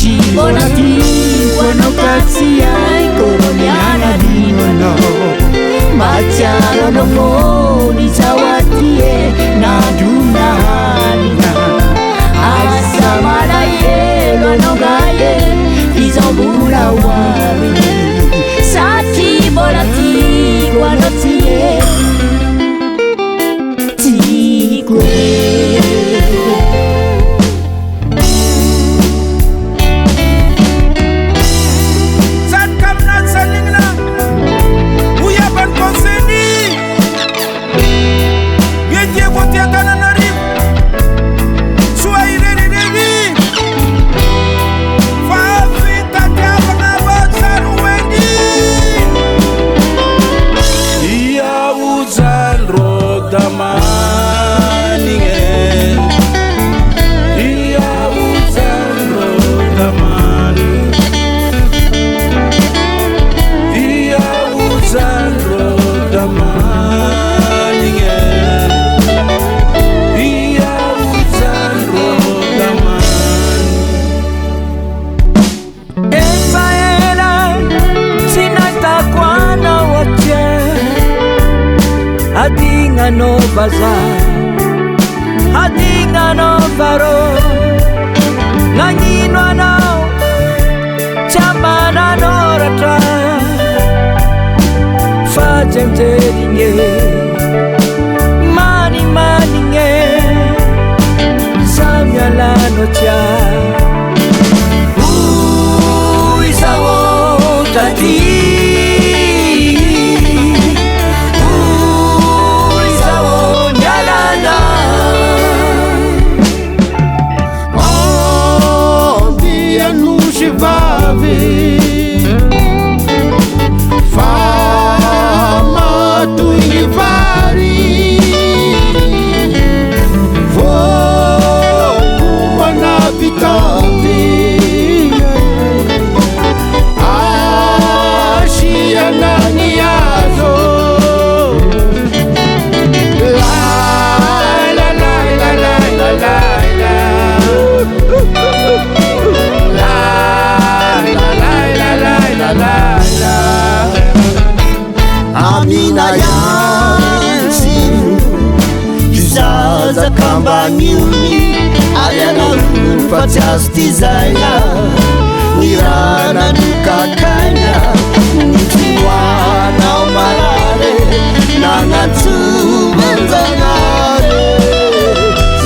Cibolati wano katsiai koroniana dinono Macaro nomo di sawatie nadunalina Asa maraye wano gaye izobula wabini Sati bolati wano tie Tigwe Adinga no bazar, adinga no faro, nganyino no chambana no rata, fajem teringe, mani nge, samya la nocha, isawo tati. Fama tu vari vou uma vitante Ashia naniazo la la la la la la la Amina yansi Kizaza kamba miuni Aliana unfatias designa Nirana nukakanya Nituana umarare Nangatsu manzangare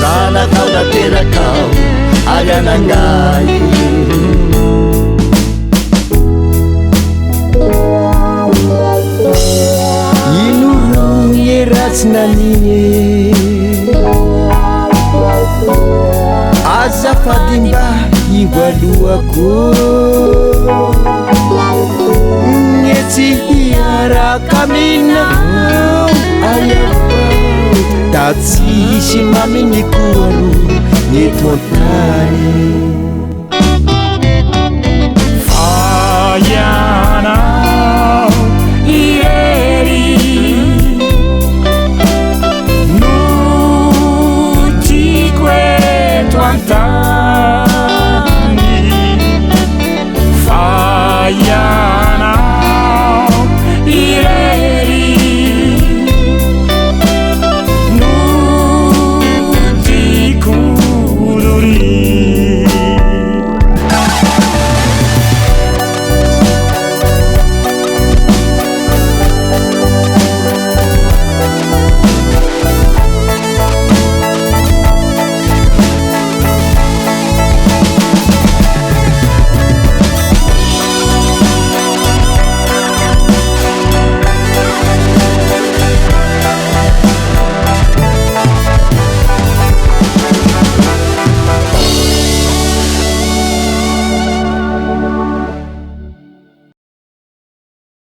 Sana kau na tera kau Aliana ngai Rasnanie Asa fadimba iwaluako Ngeti hiara kamina Ayapa Tatsi shimami nikuaru Nitotani Fayana Yeah